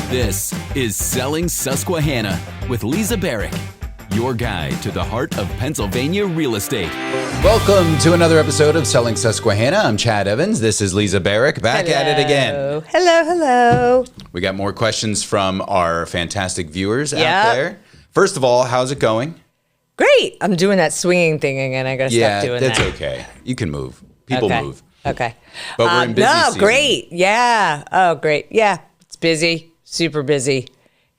This is Selling Susquehannah with Lisa Barrick, your guide to the heart of Pennsylvania real estate. Welcome to another episode of Selling Susquehannah. I'm Chad Evans. This is Lisa Barrick, back at it again. Hello. We got more questions from our fantastic viewers out there. First of all, how's it going? Great. I'm doing that swinging thing again. I got to stop doing that. Yeah, that's okay. You can move. People move. Okay. But we're in busy season. Great. Yeah. Oh, great. Yeah. It's busy. Super busy.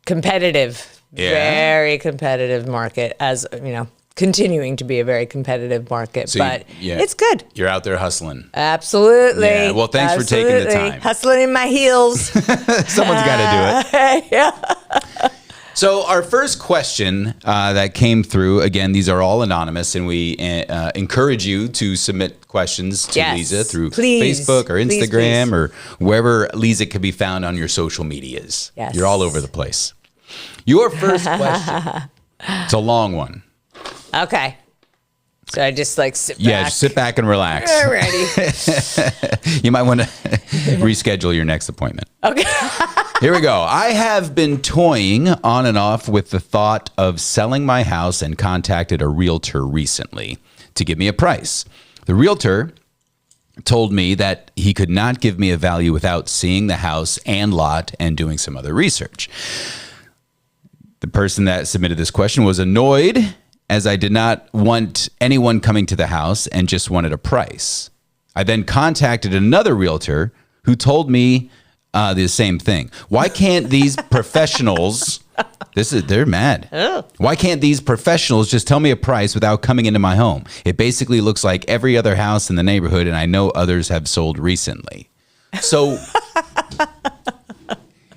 Competitive. Yeah. Very competitive market, as you know, continuing to be a very competitive market, So but it's good. You're out there hustling. Absolutely. Yeah. Well, thanks for taking the time. Hustling in my heels. Someone's got to do it. Yeah. So our first question that came through, again, these are all anonymous, and we encourage you to submit questions to Lisa through Facebook or Instagram or wherever Lisa can be found on your social medias. Yes. You're all over the place. Your first question. It's a long one. Okay. So I just sit back. Yeah, just sit back and relax. Alrighty. You might want to reschedule your next appointment. Okay. Here we go. I have been toying on and off with the thought of selling my house and contacted a realtor recently to give me a price. The realtor told me that he could not give me a value without seeing the house and lot and doing some other research. The person that submitted this question was annoyed as I did not want anyone coming to the house and just wanted a price. I then contacted another realtor who told me the same thing. Why can't these professionals, they're mad. Oh. Why can't these professionals just tell me a price without coming into my home? It basically looks like every other house in the neighborhood, and I know others have sold recently. So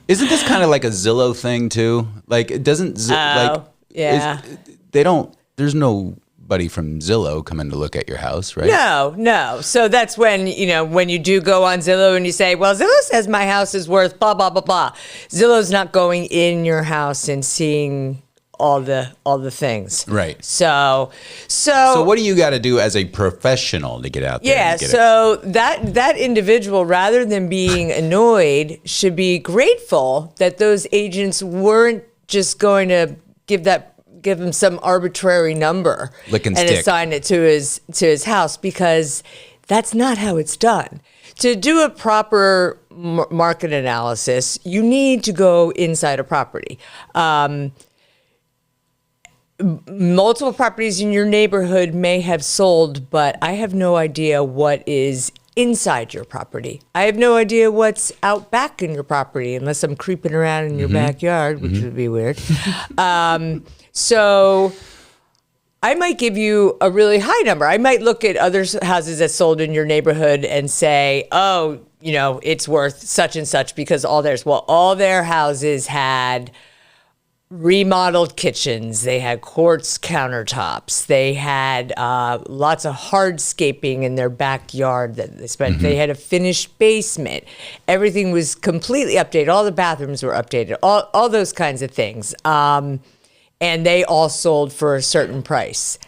isn't this kind of like a Zillow thing too? Like it doesn't, there's nobody from Zillow coming to look at your house, right? No. So that's when, when you do go on Zillow and you say, well, Zillow says my house is worth blah, blah, blah, blah. Zillow's not going in your house and seeing all the things. Right. So what do you got to do as a professional to get out there? Yeah. So that individual, rather than being annoyed, should be grateful that those agents weren't just going to give him some arbitrary number and assign it to his house, because that's not how it's done. To do a proper market analysis, you need to go inside a property. Multiple properties in your neighborhood may have sold, but I have no idea what is inside your property. I have no idea what's out back in your property, unless I'm creeping around in your backyard, which would be weird. So I might give you a really high number. I might look at other houses that sold in your neighborhood and say, oh, it's worth such and such because all their houses had remodeled kitchens. They had quartz countertops. They had lots of hardscaping in their backyard that they spent. They had a finished basement. Everything was completely updated. All the bathrooms were updated. All those kinds of things. And they all sold for a certain price.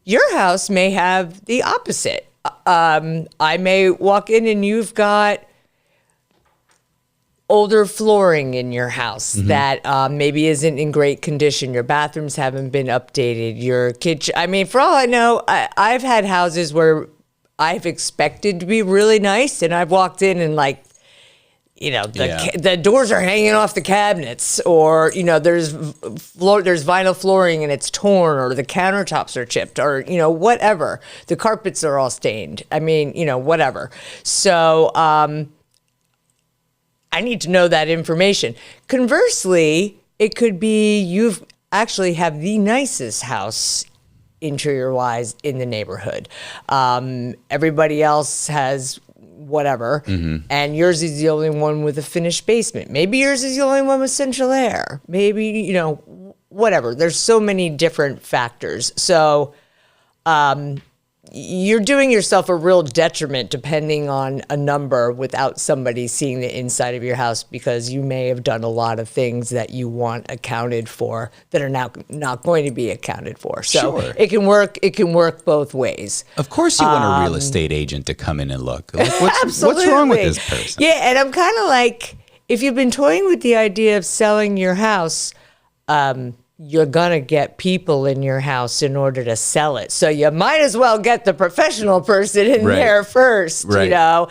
Your house may have the opposite. I may walk in and you've got older flooring in your house that maybe isn't in great condition. Your bathrooms haven't been updated. Your kitchen, for all I know, I've had houses where I've expected to be really nice, and I've walked in and the doors are hanging off the cabinets, or there's vinyl flooring and it's torn, or the countertops are chipped, or whatever. The carpets are all stained. Whatever. So I need to know that information. Conversely, it could be you've actually have the nicest house interior-wise in the neighborhood. Everybody else has whatever, and yours is the only one with a finished basement. Maybe yours is the only one with central air. Maybe, whatever. There's so many different factors. So you're doing yourself a real detriment depending on a number without somebody seeing the inside of your house, because you may have done a lot of things that you want accounted for that are now not going to be accounted for. So Sure. it can work both ways. Of course you want a real estate agent to come in and look. Like, what's Absolutely. wrong with this person? Yeah, and I'm kind of like, if you've been toying with the idea of selling your house, you're going to get people in your house in order to sell it. So you might as well get the professional person in there first, Right. you know.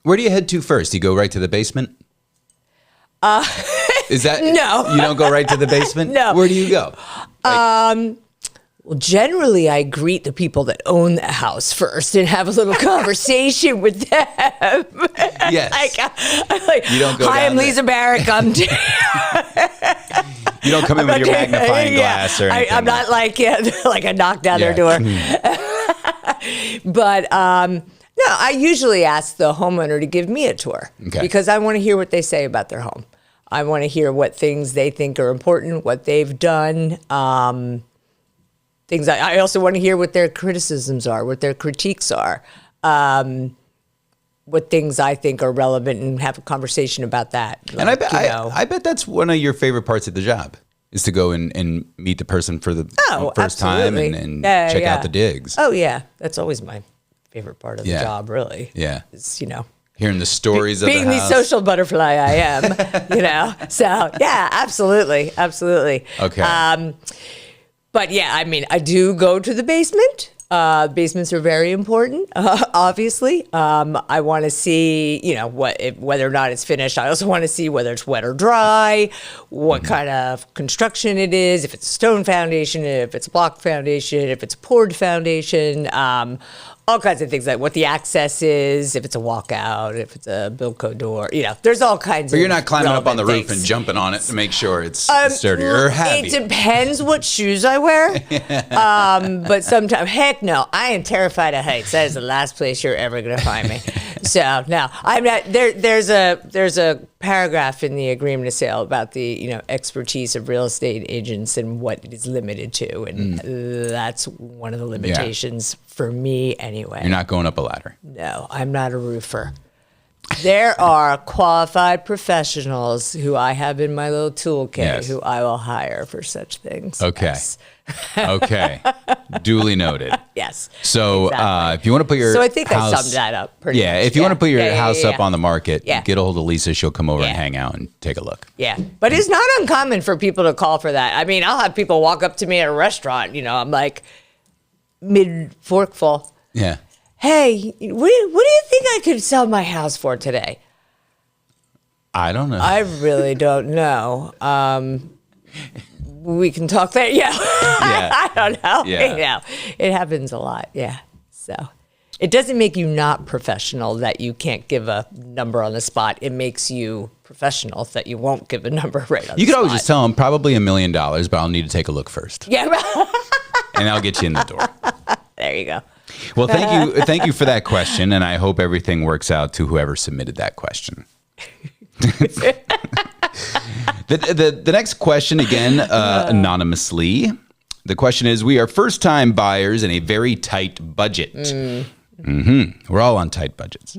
Where do you head to first? You go right to the basement? Is that No. You don't go right to the basement? No. Where do you go? Well, generally, I greet the people that own the house first and have a little conversation with them. Yes. I'm like, You don't go hi, down I'm there. Lisa Barrick. You don't come in with your magnifying glass or anything. I'm not like I knock down their door. But no, I usually ask the homeowner to give me a tour because I want to hear what they say about their home. I want to hear what things they think are important, what they've done. Things I also want to hear what their criticisms are, what their critiques are, what things I think are relevant, and have a conversation about that. And I bet that's one of your favorite parts of the job is to go and meet the person for the first time and check out the digs. Oh yeah, that's always my favorite part of the job. Really, it's hearing the stories of being the the house. social butterfly I am. So yeah, absolutely. Okay. But yeah, I mean, I do go to the basement. Basements are very important, obviously. I want to see, whether or not it's finished. I also want to see whether it's wet or dry, what kind of construction it is, if it's a stone foundation, if it's a block foundation, if it's a poured foundation, all kinds of things, like what the access is, if it's a walkout, if it's a Bilco door. There's all kinds of. But you're not climbing up on the roof things. and jumping on it to make sure it's sturdy or have It depends what shoes I wear. But sometimes, heck no, I am terrified of heights. That is the last place you're ever going to find me. So no, I'm not. There's a paragraph in the agreement of sale about the expertise of real estate agents and what it is limited to, and that's one of the limitations for me anyway. You're not going up a ladder. No, I'm not a roofer. There are qualified professionals who I have in my little toolkit who I will hire for such things. Okay. Yes. Okay. Duly noted. Yes. So exactly. if you want to put your So I think house, I summed that up pretty much. if you want to put your house up on the market, Yeah. get a hold of Lisa. She'll come over and hang out and take a look. Yeah. But it's not uncommon for people to call for that. I mean, I'll have people walk up to me at a restaurant, I'm like mid-forkful. Yeah. Hey, what do you think I could sell my house for today? I don't know. I really don't know. We can talk there. Yeah. I don't know. Yeah. It happens a lot. Yeah. So it doesn't make you not professional that you can't give a number on the spot. It makes you professional that you won't give a number right on the spot. You could always just tell them probably $1 million, but I'll need to take a look first. Yeah. And I'll get you in the door. There you go. Well, thank you for that question, and I hope everything works out to whoever submitted that question. The next question, again, anonymously. The question is, we are first-time buyers in a very tight budget. We're all on tight budgets.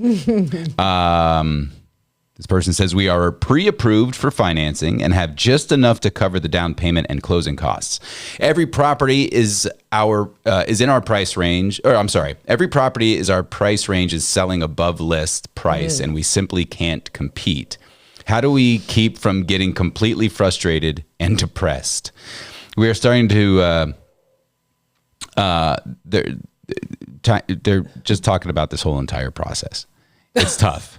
This person says we are pre-approved for financing and have just enough to cover the down payment and closing costs. Every property is in our price range, or I'm sorry, every property is our price range is selling above list price, and we simply can't compete. How do we keep from getting completely frustrated and depressed? We are starting to. They're just talking about this whole entire process. It's tough.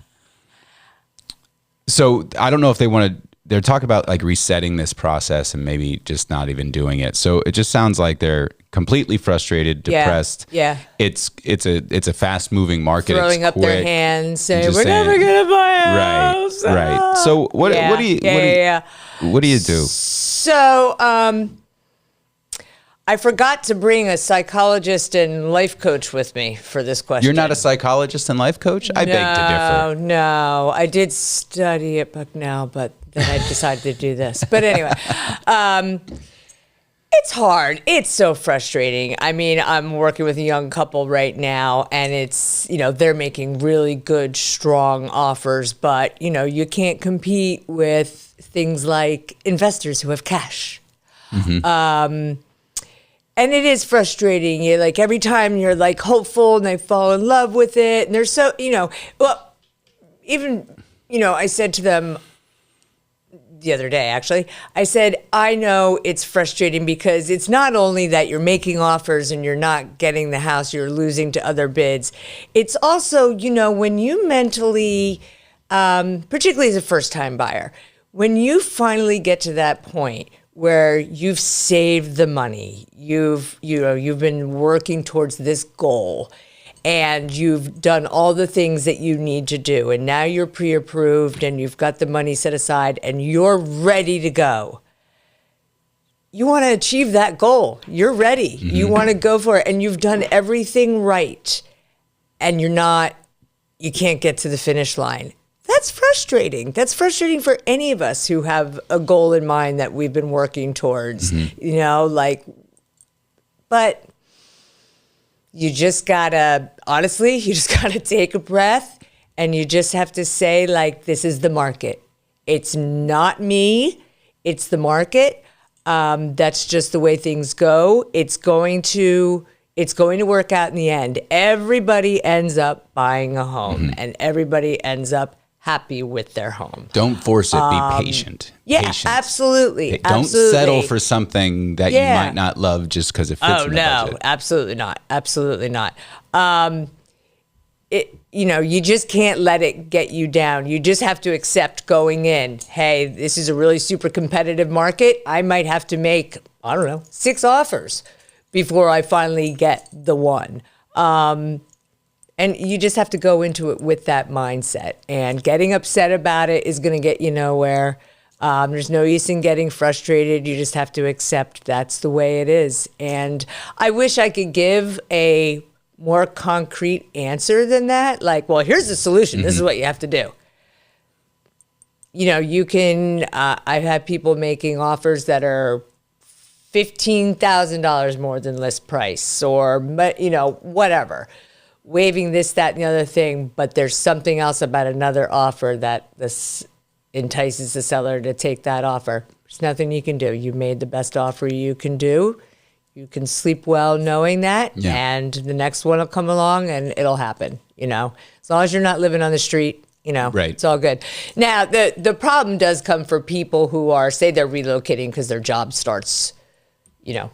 So I don't know if they want to. They're talking about like resetting this process and maybe just not even doing it. So it just sounds like they're completely frustrated, depressed. Yeah. It's a fast moving market. Throwing it's up their quick. hands, saying Just we're saying- never gonna buy a house. Right. So what do you do? So I forgot to bring a psychologist and life coach with me for this question. You're not a psychologist and life coach? I beg to differ. No, I did study at Bucknell, but then I decided to do this. But anyway, it's hard. It's so frustrating. I mean, I'm working with a young couple right now, and it's, they're making really good, strong offers, but, you can't compete with things like investors who have cash. And it is frustrating. You like every time you're like hopeful and they fall in love with it, and they're so, well, even I said to them the other day, actually, I said, I know it's frustrating because it's not only that you're making offers and you're not getting the house, you're losing to other bids. It's also, when you mentally, particularly as a first-time buyer, when you finally get to that point where you've saved the money, you've been working towards this goal, and you've done all the things that you need to do, and now you're pre-approved and you've got the money set aside and you're ready to go. You want to achieve that goal. You're ready. Mm-hmm. You want to go for it, and you've done everything right, and you can't get to the finish line. That's frustrating. That's frustrating for any of us who have a goal in mind that we've been working towards, but you just gotta take a breath, and you just have to say, this is the market. It's not me, it's the market. That's just the way things go. It's going to work out in the end. Everybody ends up buying a home, and everybody ends up happy with their home. Don't force it. Be patient. Yeah, Patience. Absolutely. Don't settle for something that you might not love just because it fits in the budget. No, absolutely not. Absolutely not. You just can't let it get you down. You just have to accept going in, hey, this is a really super competitive market. I might have to make, 6 offers before I finally get the one. And you just have to go into it with that mindset. And getting upset about it is going to get you nowhere. There's no use in getting frustrated. You just have to accept that's the way it is. And I wish I could give a more concrete answer than that. Here's the solution. This is what you have to do. You can, I've had people making offers that are $15,000 more than list price, or, whatever. Waiving this, that, and the other thing, but there's something else about another offer that this entices the seller to take that offer. There's nothing you can do. You made the best offer you can do. You can sleep well knowing that, and the next one will come along and it'll happen, As long as you're not living on the street, right. It's all good. Now, the problem does come for people who are, say they're relocating because their job starts,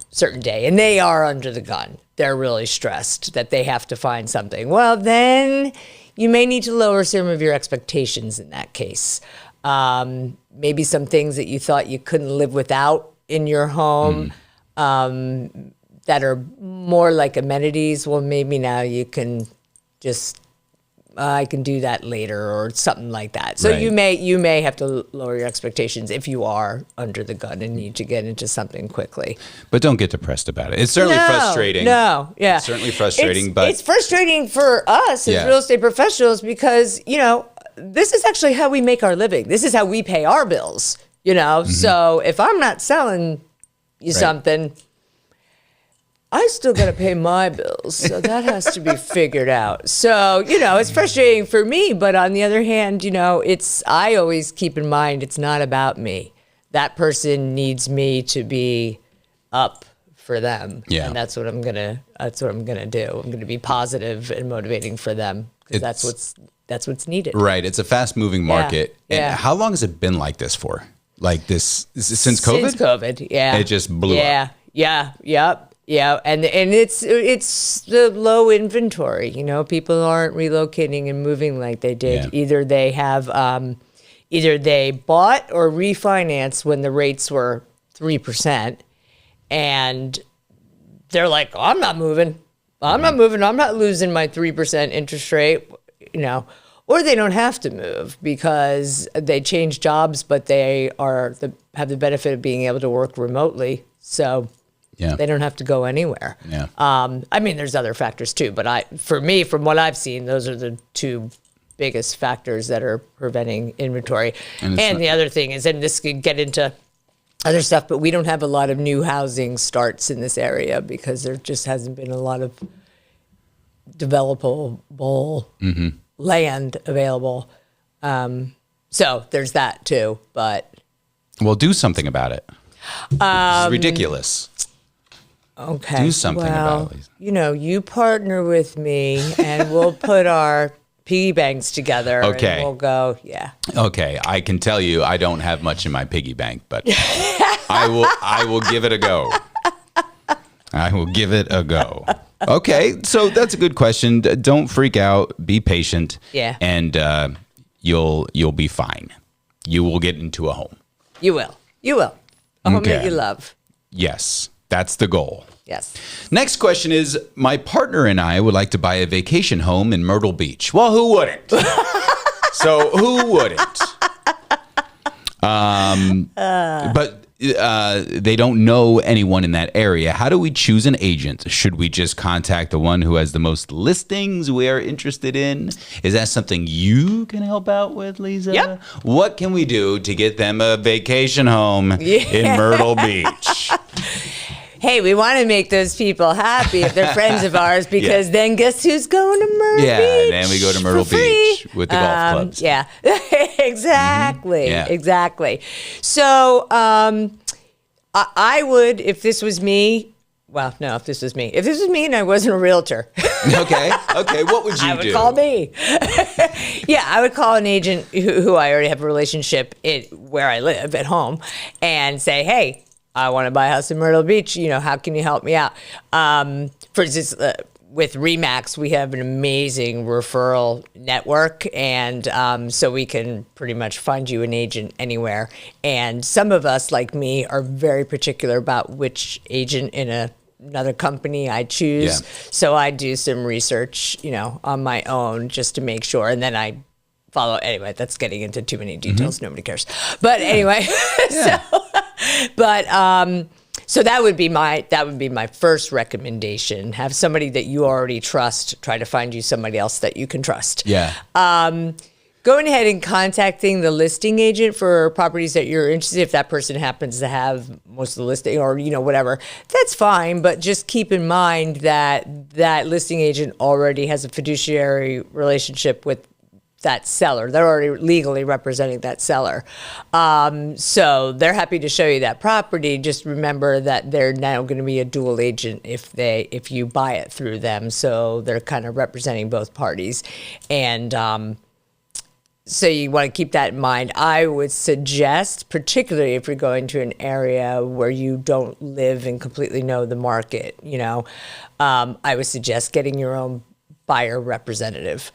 certain day, and they are under the gun. They're really stressed that they have to find something. Well, then you may need to lower some of your expectations in that case. Maybe some things that you thought you couldn't live without in your home that are more like amenities. Well, maybe now you can just, I can do that later or something like that. So you may have to lower your expectations if you are under the gun and need to get into something quickly. But don't get depressed about it. It's certainly frustrating. No, yeah. It's certainly frustrating, but it's frustrating for us as real estate professionals because, this is actually how we make our living. This is how we pay our bills, So if I'm not selling you something, I still got to pay my bills. So that has to be figured out. So, it's frustrating for me. But on the other hand, I always keep in mind, it's not about me. That person needs me to be up for them. Yeah. And that's what I'm going to do. I'm going to be positive and motivating for them because that's what's needed. Right. It's a fast moving market. And how long has it been like this for? Like this since COVID? Since COVID. Yeah. It just blew up. Yeah. Yep. Yeah, and it's the low inventory. People aren't relocating and moving like they did. Yeah. Either they have, either they bought or refinanced when the rates were 3%, and they're like, oh, I'm not moving. I'm not moving. I'm not losing my 3% interest rate. Or they don't have to move because they change jobs, but they have the benefit of being able to work remotely. So. Yeah. They don't have to go anywhere. Yeah. There's other factors too, but for me, from what I've seen, those are the two biggest factors that are preventing inventory. And the other thing is, and this could get into other stuff, but we don't have a lot of new housing starts in this area because there just hasn't been a lot of developable land available. So there's that too, but. Well, do something about it. It's ridiculous. Okay. Do something about it. You partner with me and we'll put our piggy banks together. Okay. And we'll go, yeah. Okay, I can tell you I don't have much in my piggy bank, but I will give it a go. I will give it a go. Okay, so that's a good question. Don't freak out. Be patient. Yeah. And you'll be fine. You will get into a home. You will. You will. A home that Okay. you love. Yes, that's the goal. Yes. Next question is, my partner and I would like to buy a vacation home in Myrtle Beach. Well, who wouldn't? So who wouldn't? But they don't know anyone in that area. How do we choose an agent? Should we just contact the one who has the most listings we are interested in? Is that something you can help out with, Lisa? Yep. What can we do to get them a vacation home in Myrtle Beach? Hey, we want to make those people happy if they're friends of ours, because then guess who's going to Myrtle Beach? Yeah, then we go to Myrtle for free. Beach with the golf clubs. Yeah, exactly. Yeah. Exactly. So I would, if this was me, well, no, if this was me and I wasn't a realtor, Okay, what would you I would do? call me. Yeah, I would call an agent who I already have a relationship where I live at home and say, hey, I want to buy a house in Myrtle Beach. How can you help me out? For instance, with Remax, we have an amazing referral network, and so we can pretty much find you an agent anywhere. And some of us, like me, are very particular about which agent in another company I choose. Yeah. So I do some research, on my own just to make sure, and then I follow. Anyway, that's getting into too many details. Nobody cares. But anyway, so that would be my first recommendation. Have somebody that you already trust. Try to find you somebody else that you can trust. Yeah. Going ahead and contacting the listing agent for properties that you're interested in, if that person happens to have most of the listing or, whatever, that's fine. But just keep in mind that listing agent already has a fiduciary relationship with that seller. They're already legally representing that seller. So they're happy to show you that property. Just remember that they're now going to be a dual agent if you buy it through them. So they're kind of representing both parties. And so you want to keep that in mind. I would suggest, particularly if you're going to an area where you don't live and completely know the market, I would suggest getting your own buyer representative.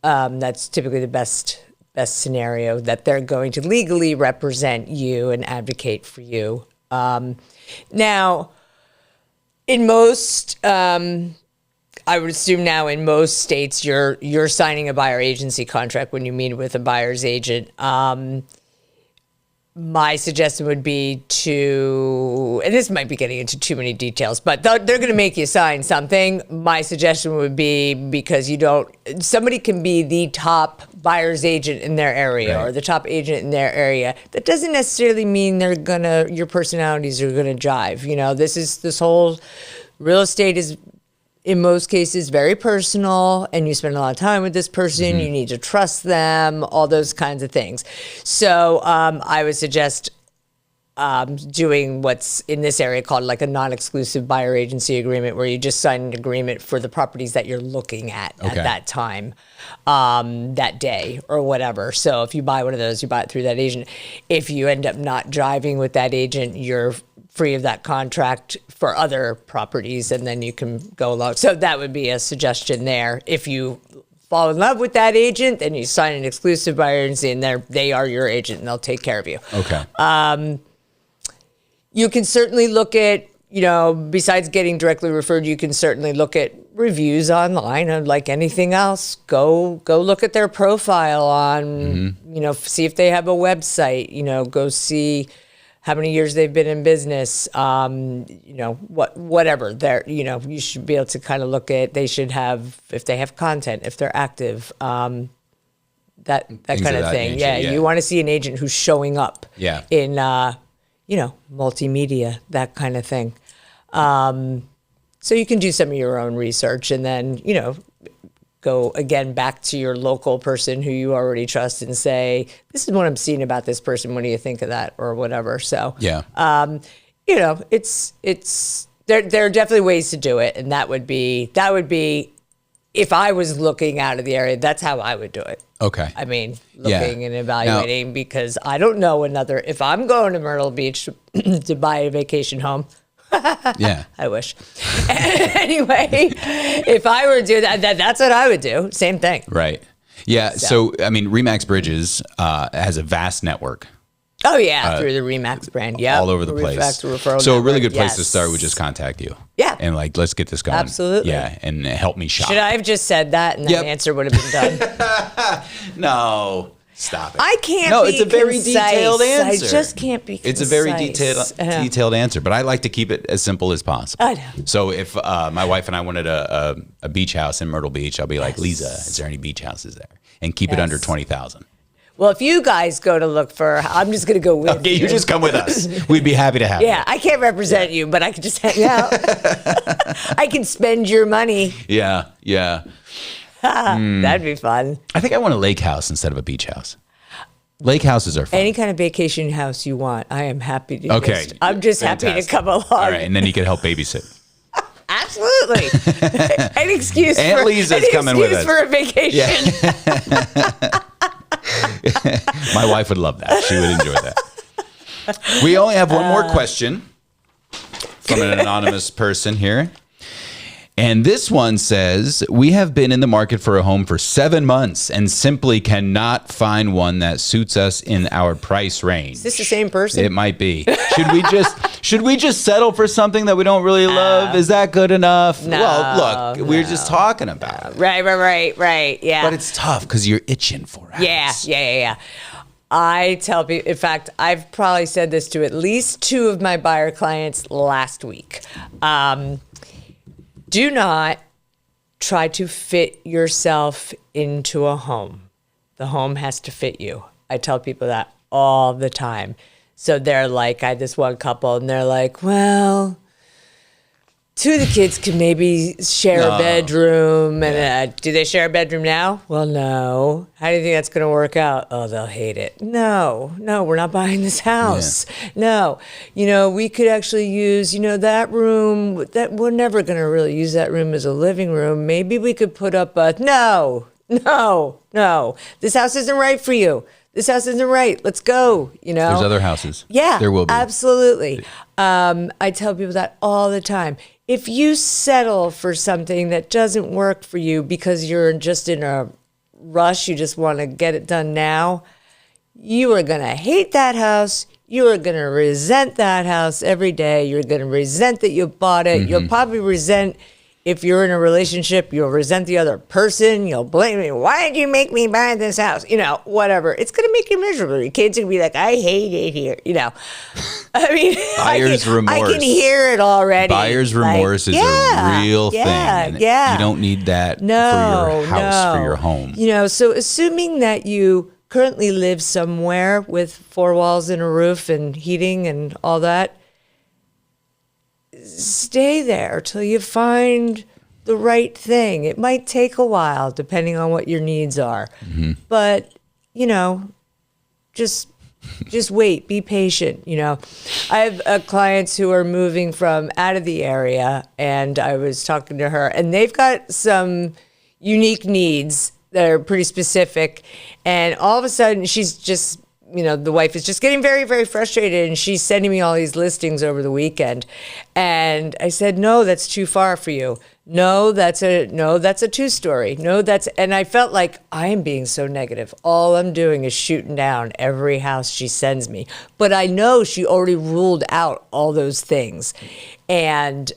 That's typically the best scenario, that they're going to legally represent you and advocate for you. Now, in most, I would assume now in most states, you're signing a buyer agency contract when you meet with a buyer's agent. My suggestion would be and this might be getting into too many details, but they're going to make you sign something. My suggestion would be, because somebody can be the top buyer's agent in their area, right, or the top agent in their area. That doesn't necessarily mean your personalities are going to jive. This whole real estate is, in most cases, very personal, and you spend a lot of time with this person. You need to trust them, all those kinds of things. So I would suggest doing what's in this area called like a non-exclusive buyer agency agreement, where you just sign an agreement for the properties that you're looking at that time, that day or whatever. So if you buy one of those, you buy it through that agent. If you end up not driving with that agent, you're free of that contract for other properties, and then you can go along. So that would be a suggestion there. If you fall in love with that agent, then you sign an exclusive buyer agency, and they are your agent, and they'll take care of you. Okay. You can certainly look at, besides getting directly referred, you can certainly look at reviews online, and like anything else, go look at their profile on, see if they have a website, go see how many years they've been in business, whatever. You should be able to kind of look at, they should have, if they have content, if they're active, that kind of thing. Nature, You want to see an agent who's showing up in, multimedia, that kind of thing. So you can do some of your own research, and then, go again back to your local person who you already trust and say, this is what I'm seeing about this person. What do you think of that, or whatever? So, it's there are definitely ways to do it. And that would be if I was looking out of the area, that's how I would do it. Okay. I mean, Yeah. looking and evaluating because I don't know if I'm going to Myrtle Beach to buy a vacation home. Yeah. I wish. Anyway, if I were to do that's what I would do. Same thing. Right. Yeah. So, I mean, Remax Bridges has a vast network. Oh, yeah, through the Remax brand. Yeah. All over the place. Referral So a really network. good place to Yes. start would just contact you. Yeah. And like, let's get this going. Absolutely. Yeah. And help me shop. Should I have just said that and Yep. the answer would have been done? No. Stop it. I can't No, be it's a very concise. detailed answer. I just can't be It's concise. a very detailed answer, but I like to keep it as simple as possible. I know. So if my wife and I wanted a beach house in Myrtle Beach, I'll be like, Lisa, is there any beach houses there? And keep it under 20,000. Well, if you guys go to look for, I'm just going to go with Okay, you. you just come with us. We'd be happy to have you. Yeah, I can't represent you, but I can just hang out. I can spend your money. Yeah, yeah. That'd be fun. I think I want a lake house instead of a beach house. Lake houses are fun. Any kind of vacation house you want, I am happy to. Okay, I'm just happy to fantastic. come along. All right, and then you can help babysit. Absolutely. An excuse Aunt for Lisa's coming with us. for a vacation. My wife would love that. She would enjoy that. We only have one more question from an anonymous person here. And this one says, we have been in the market for a home for 7 months and simply cannot find one that suits us in our price range. Is this the same person? It might be. Should we just settle for something that we don't really love? Is that good enough? No, Well, look, we're just talking about it. Right. Yeah. But it's tough because you're itching for it. Yeah. I tell people, in fact, I've probably said this to at least 2 of my buyer clients last week. Do not try to fit yourself into a home. The home has to fit you. I tell people that all the time. So they're like, I had this one couple and they're like, well, 2 of the kids can maybe share a bedroom. And do they share a bedroom now? Well, no. How do you think that's going to work out? Oh, they'll hate it. No, we're not buying this house. Yeah. No. We could actually use, that room. That we're never going to really use that room as a living room. Maybe we could put up a, no. This house isn't right for you. This house isn't right. Let's go, There's other houses. Yeah, there will be. Absolutely. I tell people that all the time. If you settle for something that doesn't work for you because you're just in a rush, you just want to get it done now, you are going to hate that house. You are going to resent that house every day. You're going to resent that you bought it. Mm-hmm. You'll probably resent, if you're in a relationship, you'll resent the other person. You'll blame me. Why did you make me buy this house? Whatever. It's going to make you miserable. Your kids are going to be like, I hate it here. I mean, buyer's remorse. I can hear it already. Buyer's remorse is a real thing. And you don't need that for your house, for your home. So assuming that you currently live somewhere with 4 walls and a roof and heating and all that, stay there till you find the right thing. It might take a while depending on what your needs are. Mm-hmm. But, just wait, be patient. I have clients who are moving from out of the area, and I was talking to her, and they've got some unique needs that are pretty specific. And all of a sudden she's just, the wife is just getting very, very frustrated, and she's sending me all these listings over the weekend. And I said, no, that's too far for you. No, that's a 2-story. And I felt like I am being so negative. All I'm doing is shooting down every house she sends me. But I know she already ruled out all those things. And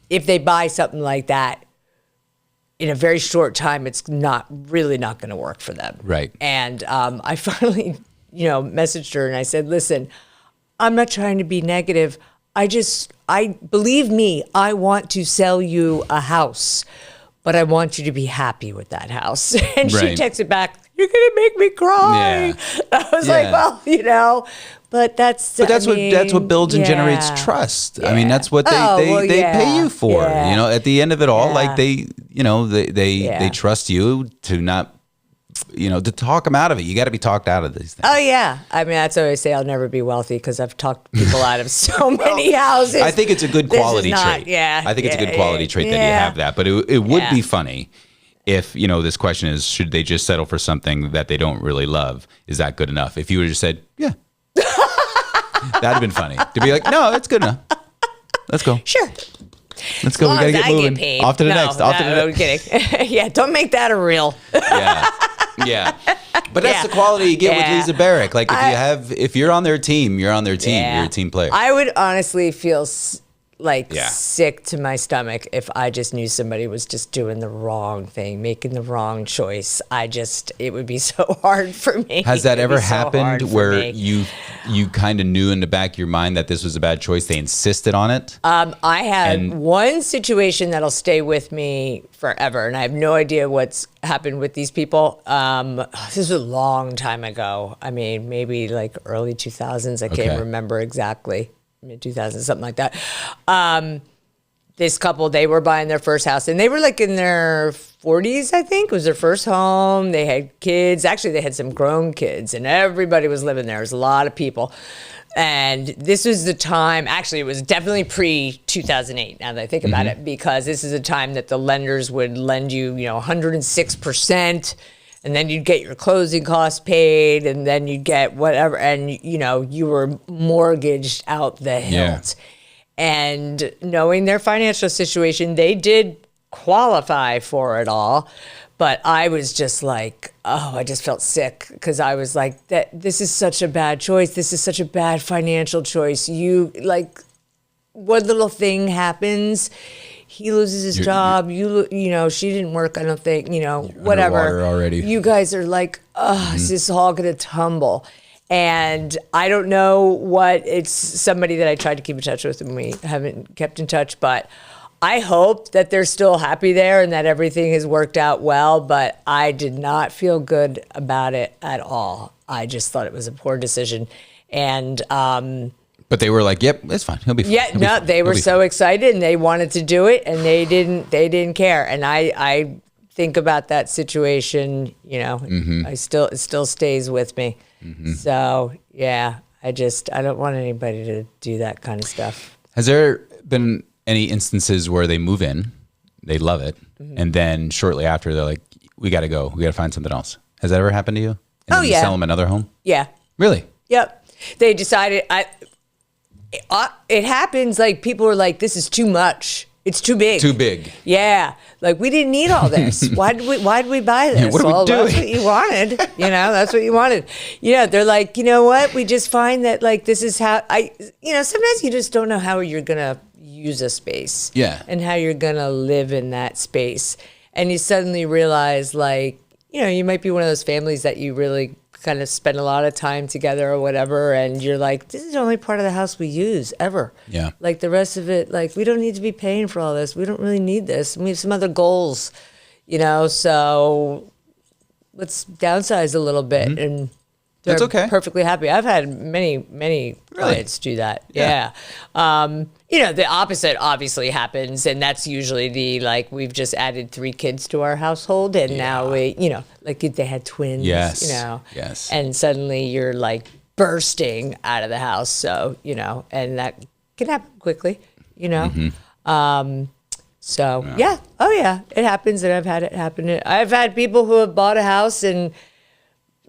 if they buy something like that, in a very short time, it's really not going to work for them. Right. And I finally, messaged her and I said, listen, I'm not trying to be negative. Believe me, I want to sell you a house, but I want you to be happy with that house. And she texted back, you're going to make me cry. Yeah. I was like, well, but that's what builds and generates trust. Yeah. I mean, that's what they pay you for. Yeah. At the end of it all, like they trust you to not to talk them out of it. You got to be talked out of these things. Oh yeah, I mean that's what I say. I'll never be wealthy because I've talked people out of so many houses. I think it's a good quality trait. Yeah, I think it's a good quality trait that you have that. But it would be funny if, this question is, should they just settle for something that they don't really love? Is that good enough? If you would have just said, yeah. That'd have been funny. To be like, no, that's good enough. Let's go. Sure. Let's go. We got to get moving. Paid. Off to the next. I'm kidding. Yeah, don't make that a reel. Yeah. But that's the quality you get with Lisa Barrick. Like if you're on their team, you're on their team. Yeah. You're a team player. I would honestly feel sick to my stomach if I just knew somebody was just doing the wrong thing, making the wrong choice. it would be so hard for me. Has that ever happened where you kind of knew in the back of your mind that this was a bad choice? They insisted on it? I had one situation that'll stay with me forever, and I have no idea what's happened with these people. This was a long time ago. I mean, maybe like early 2000s. I can't remember exactly. Mid-2000s, something like that. This couple, they were buying their first house, and they were like in their 40s, I think. It was their first home. They had kids. Actually, they had some grown kids, and everybody was living there. There was a lot of people. And this was the time, actually, it was definitely pre-2008, now that I think about it, because this is a time that the lenders would lend you, 106%. And then you'd get your closing costs paid, and then you'd get whatever, and you were mortgaged out the hilt. Yeah. And knowing their financial situation, they did qualify for it all. But I was just like, I just felt sick because I was like, this is such a bad choice. This is such a bad financial choice. One little thing happens, he loses his job. She didn't work. I don't think. Whatever. Already. You guys are like, is this all gonna tumble? And I don't know what. It's somebody that I tried to keep in touch with, and we haven't kept in touch. But I hope that they're still happy there and that everything has worked out well. But I did not feel good about it at all. I just thought it was a poor decision, and. But they were like, "Yep, it's fine. He'll be fine." Yeah, they were so excited and they wanted to do it, and they didn't care. And I think about that situation. It still stays with me. So yeah, I don't want anybody to do that kind of stuff. Has there been any instances where they move in, they love it, and then shortly after they're like, "We got to go. We got to find something else." Has that ever happened to you? And then you sell them another home? Yeah. Really? Yep. They decided. It happens, like people are like, this is too much. It's too big. Too big. Yeah. Like, we didn't need all this. Why did we buy this? Yeah, what are we doing? That's what you wanted. That's what you wanted. They're like, you know what? We just find that like, this is how sometimes you just don't know how you're going to use a space. Yeah. And how you're going to live in that space. And you suddenly realize like, you might be one of those families that you really kind of spend a lot of time together or whatever, and you're like, this is the only part of the house we use ever. Yeah. Like the rest of it, like we don't need to be paying for all this. We don't really need this. We have some other goals, so let's downsize a little bit. And they're perfectly happy. I've had many clients do that. Yeah. The opposite obviously happens, and that's usually we've just added 3 kids to our household, and now they had twins. Yes. Yes. And suddenly you're like bursting out of the house. So and that can happen quickly. It happens, and I've had it happen. I've had people who have bought a house and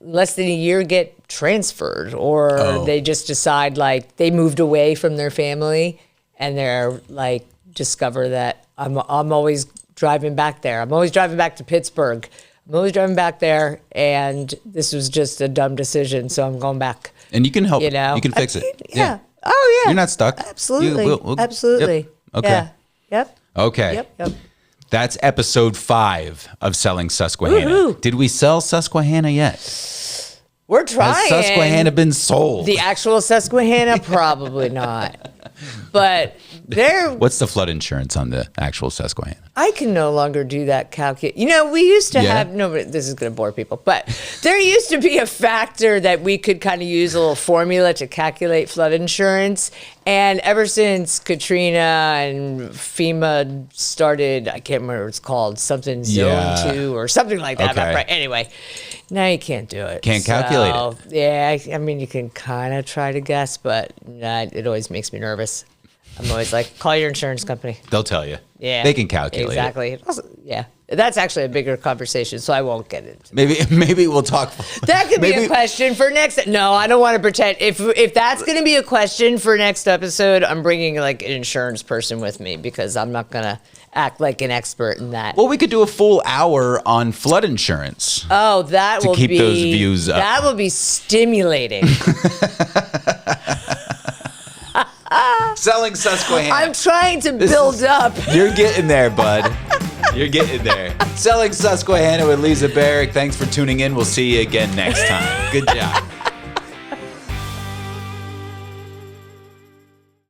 less than a year get transferred, or they just decide like they moved away from their family and they're like discover that I'm always driving back there. I'm always driving back to Pittsburgh. I'm always driving back there, and this was just a dumb decision, so I'm going back. And you can help. You can fix it. Yeah. Oh yeah. You're not stuck. Absolutely. Absolutely. Yep. Okay. Yeah. Yep. Okay. Yep. That's episode 5 of Selling Susquehana. Woo-hoo. Did we sell Susquehana yet? We're trying. Has Susquehana been sold? The actual Susquehana, probably not. But what's the flood insurance on the actual Susquehana? I can no longer do that calculate. We used to have, but this is going to bore people, but there used to be a factor that we could kind of use a little formula to calculate flood insurance. And ever since Katrina and FEMA started, I can't remember what it's called, something Zone 2 or something like that. Okay. Right. Anyway, No, you can't do it. Can't calculate it. Yeah, I mean, you can kind of try to guess, but it always makes me nervous. I'm always like, call your insurance company. They'll tell you. Yeah. They can calculate exactly. it. Also, yeah. That's actually a bigger conversation, so I won't get into it. Maybe we'll talk. That could be a question for next. No, I don't want to pretend. If that's going to be a question for next episode, I'm bringing like an insurance person with me because I'm not going to act like an expert in that. Well, we could do a full hour on flood insurance. Oh, that will keep those views up. That will be stimulating. Selling Susquehana. I'm trying to build up. You're getting there, bud. You're getting there. Selling Susquehana with Lisa Barrick. Thanks for tuning in. We'll see you again next time. Good job.